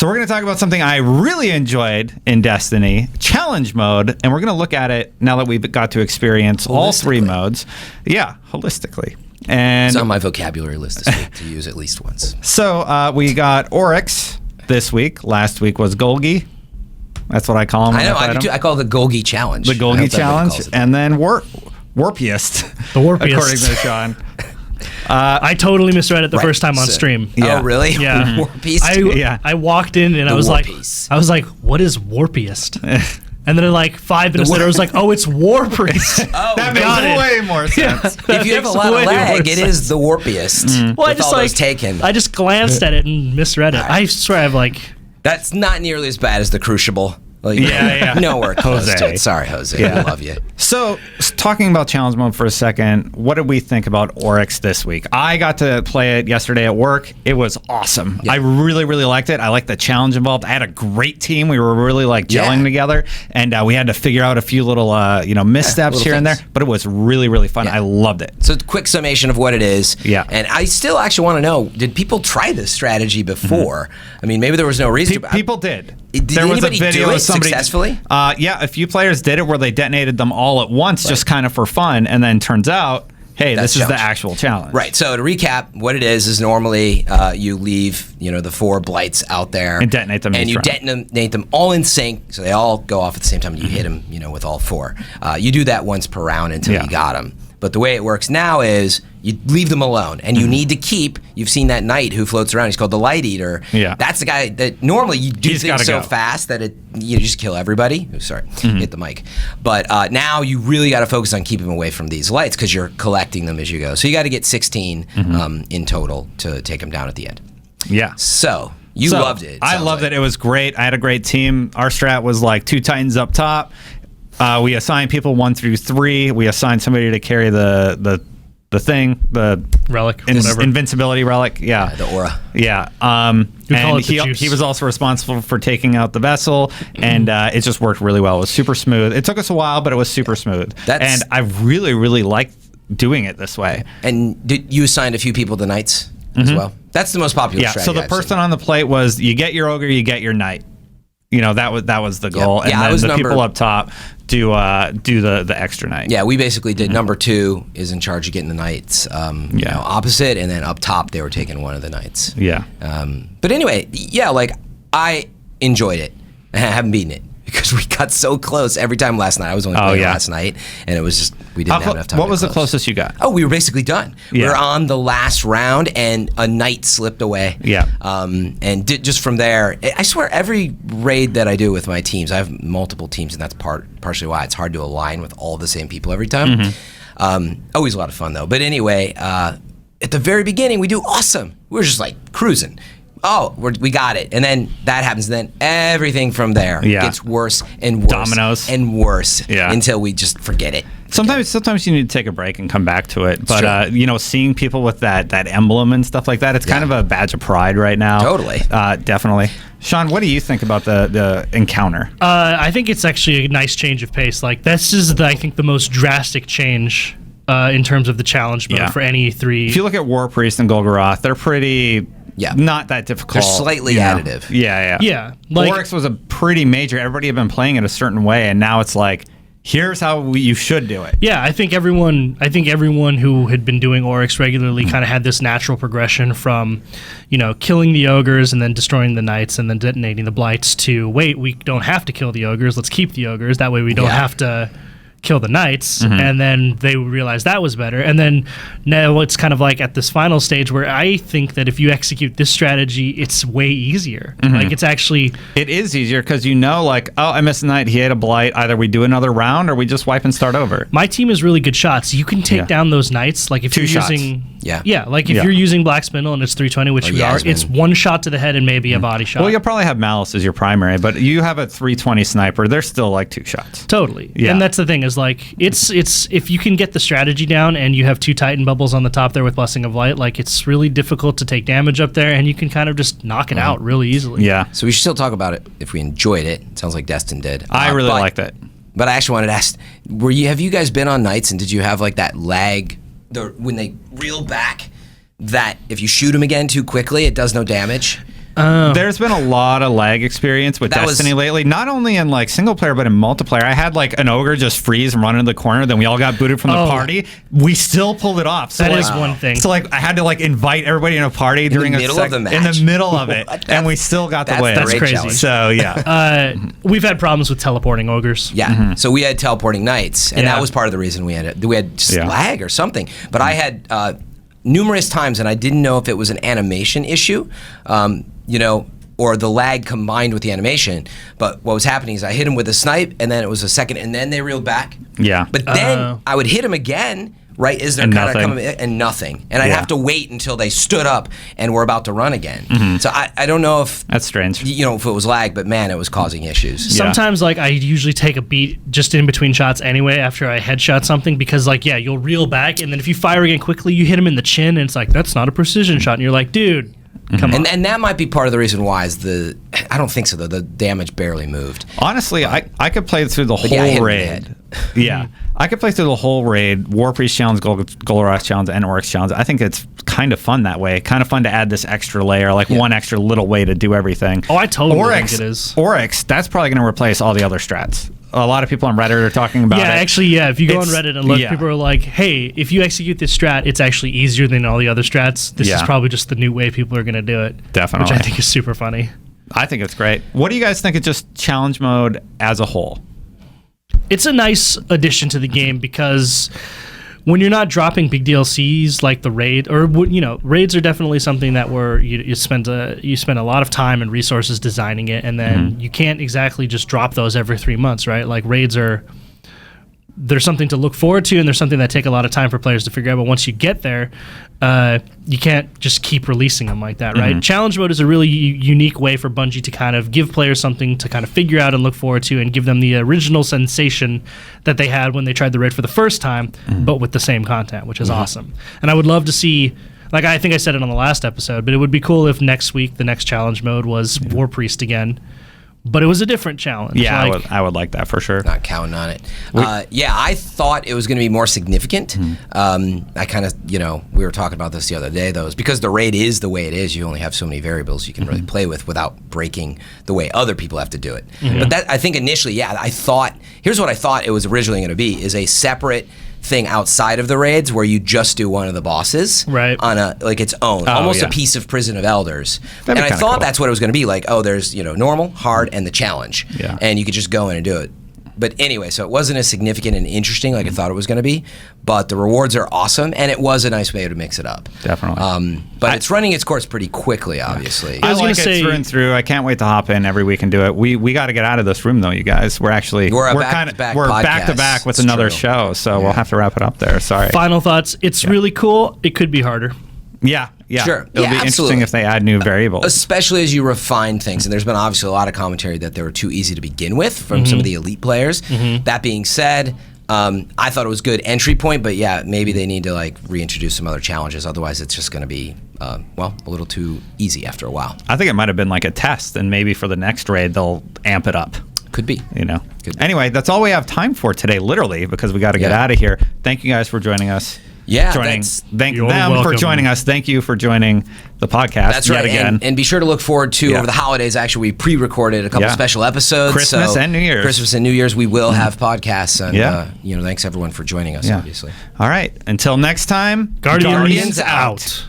So we're going to talk about something I really enjoyed in Destiny, challenge mode, and we're going to look at it now that we've got to experience all 3 modes. Yeah, holistically. And it's on my vocabulary list this week to use at least once. So we got Oryx this week. Last week was Golgi. That's what I call him. I know, I do too. I call it the Golgi Challenge. The Golgi Challenge. And then Warpiest. The Warpiest. According to Sean. I totally misread it the first time on stream. Yeah. Oh, really? Yeah. Warpiest? I walked in and I was like, what is Warpiest? And then like 5 minutes later, I was like, oh, it's War Priest. Oh, that makes way more sense. If you have a lot of lag, it is the Warpiest. Well, I just glanced at it and misread it. I swear I've like... That's not nearly as bad as the Crucible. Like, no, we're close to it. Sorry, Jose. I love you. So, talking about challenge mode for a second, what did we think about Oryx this week? I got to play it yesterday at work. It was awesome. Yeah. I really, really liked it. I liked the challenge involved. I had a great team. We were really like gelling together, and we had to figure out a few little missteps here and there. But it was really, really fun. I loved it. So, quick summation of what it is. Yeah. And I still actually want to know: did people try this strategy before? I mean, maybe there was no reason. People did. There was a video of somebody successfully? Yeah, a few players did it where they detonated them all at once, just kind of for fun, and then turns out, hey, this is the actual challenge. Right. So to recap, what it is normally you leave the 4 blights out there and detonate them, and you detonate them all in sync, so they all go off at the same time. And you hit them, with all 4. You do that once per round until you got them. But the way it works now is you leave them alone, and you need to keep. You've seen that knight who floats around. He's called the Light Eater. Yeah, that's the guy that normally you do things so fast that you just kill everybody. Oh, sorry, hit the mic. But now you really got to focus on keeping them away from these lights because you're collecting them as you go. So you got to get 16 in total to take them down at the end. Yeah. So you loved it. I loved it. It was great. I had a great team. Our strat was like 2 Titans up top. We assigned people 1 through 3. We assigned somebody to carry the thing, the relic, invincibility relic. Yeah, the aura. Yeah. And he was also responsible for taking out the vessel, and it just worked really well. It was super smooth. It took us a while, but it was super smooth. And I really, really liked doing it this way. And did you assigned a few people to knights as well? That's the most popular strategy. So the person on the plate was you get your ogre, you get your knight. That was the goal, and then the people up top do the extra knight. Yeah, we basically did number 2 is in charge of getting the knights opposite, and then up top they were taking one of the knights. Yeah. But anyway, I enjoyed it. I haven't beaten it because we got so close every time last night. I was only playing last night, and it was just we didn't have enough time. What was the closest you got? Oh, we were basically done. Yeah. We were on the last round, and a knight slipped away. Yeah. And just from there, I swear every raid that I do with my teams, I have multiple teams, and that's partially why it's hard to align with all the same people every time. Always a lot of fun though. But anyway, at the very beginning, we do awesome. We're just like cruising. Oh, we got it. And then that happens. And then everything from there gets worse and worse. Dominoes. And worse until we just forget it. Sometimes you need to take a break and come back to it. But, seeing people with that emblem and stuff like that, it's kind of a badge of pride right now. Totally. Definitely. Sean, what do you think about the encounter? I think it's actually a nice change of pace. Like, this is, I think, the most drastic change in terms of the challenge mode for any 3. If you look at War Priest and Golgoroth, they're pretty... Yeah, not that difficult. They're slightly additive. Yeah. Like, Oryx was a pretty major. Everybody had been playing it a certain way, and now it's like, here's how you should do it. Yeah, I think everyone who had been doing Oryx regularly kind of had this natural progression from, killing the ogres and then destroying the knights and then detonating the blights to wait, we don't have to kill the ogres. Let's keep the ogres. That way we don't have to kill the knights, and then they realized that was better. And then now it's kind of like at this final stage where I think that if you execute this strategy, it's way easier. Like it is easier because I missed a knight, he ate a blight. Either we do another round or we just wipe and start over. My team is really good shots. You can take down those knights. Like if you're using you're using Black Spindle and it's 320, which we are, it's 1 shot to the head and maybe a body shot. Well, you'll probably have Malice as your primary, but you have a 320 sniper. They're still like 2 shots. Totally. Yeah. And that's the thing is like it's if you can get the strategy down and you have 2 Titan bubbles on the top there with Blessing of Light, like it's really difficult to take damage up there, and you can kind of just knock it out really easily. Yeah. So we should still talk about it if we enjoyed it. It sounds like Destin did. I really liked it. But I actually wanted to ask, have you guys been on nights and did you have like that lag when they reel back that if you shoot them again too quickly, it does no damage? There's been a lot of lag experience with Destiny lately, not only in like single player but in multiplayer. I had like an ogre just freeze and run into the corner, then we all got booted from the party. We still pulled it off. So that is one thing. So like I had to like invite everybody in a party during the middle of the match. In the middle of it, and we still got the win. That's crazy. Challenge. So yeah, we've had problems with teleporting ogres. Yeah, so we had teleporting knights, and that was part of the reason we had just lag or something. But I had numerous times, and I didn't know if it was an animation issue, or the lag combined with the animation. But what was happening is I hit him with a snipe, and then it was a second, and then they reeled back. Yeah. But then I would hit him again, right, as they're kind of coming, and nothing. And I'd have to wait until they stood up and were about to run again. So I don't know if... That's strange. If it was lag, but man, it was causing issues. Sometimes, like, I usually take a beat just in between shots anyway after I headshot something because, like, you'll reel back, and then if you fire again quickly, you hit him in the chin, and it's like, that's not a precision shot. And you're like, dude... Come on. And that might be part of the reason why is I don't think so though. The damage barely moved. Honestly, I could play through the whole raid. Yeah, I could play through the whole raid. War Priest challenge, Goloroth challenge, and Oryx challenge. I think it's kind of fun that way. Kind of fun to add this extra layer, like one extra little way to do everything. Oh, I totally think it is. Oryx, that's probably going to replace all the other strats. A lot of people on Reddit are talking about it. Yeah, actually, if you go on Reddit and look, people are like, hey, if you execute this strat, it's actually easier than all the other strats. This is probably just the new way people are going to do it. Definitely. Which I think is super funny. I think it's great. What do you guys think of just challenge mode as a whole? It's a nice addition to the game because when you're not dropping big DLCs like the raid, or raids are definitely something that you spend a lot of time and resources designing it, and then you can't exactly just drop those every 3 months, right? Like raids there's something to look forward to, and there's something that take a lot of time for players to figure out. But once you get there, you can't just keep releasing them like that, right? Challenge mode is a really unique way for Bungie to kind of give players something to kind of figure out and look forward to, and give them the original sensation that they had when they tried the raid for the first time, but with the same content, which is awesome. And I would love to see, like I think I said it on the last episode, but it would be cool if next week the next challenge mode was War Priest again. But it was a different challenge. Yeah, I would like that for sure. Not counting on it. I thought it was going to be more significant. I kind of, we were talking about this the other day, though, is because the raid is the way it is. You only have so many variables you can really play with without breaking the way other people have to do it. But I think initially, here's what I thought it was originally going to be, is a separate thing outside of the raids where you just do one of the bosses on its own, almost a piece of Prison of Elders. And I thought that's what it was going to be, like, there's normal, hard, and the challenge, and you could just go in and do it. But anyway, so it wasn't as significant and interesting like I thought it was going to be, but the rewards are awesome, and it was a nice way to mix it up. Definitely. But it's running its course pretty quickly, obviously. I was going to say through and through. I can't wait to hop in every week and do it. We got to get out of this room though, you guys. We're back to back with another show, so we'll have to wrap it up there. Sorry. Final thoughts. It's really cool. It could be harder. Yeah. Sure. It'll be interesting if they add new variables. Especially as you refine things. And there's been obviously a lot of commentary that they were too easy to begin with from some of the elite players. That being said, I thought it was good entry point, but maybe they need to reintroduce some other challenges. Otherwise, it's just going to be, a little too easy after a while. I think it might have been like a test, and maybe for the next raid, they'll amp it up. Could be. Could be. Anyway, that's all we have time for today, literally, because we got to get out of here. Thank you guys for joining us. Yeah, thank them for joining us. Thank you for joining the podcast. That's right. Yet again. And be sure to look forward to over the holidays. Actually, we pre-recorded a couple special episodes. Christmas and New Year's. We will have podcasts. And thanks everyone for joining us. Obviously. All right. Until next time. Guardians out.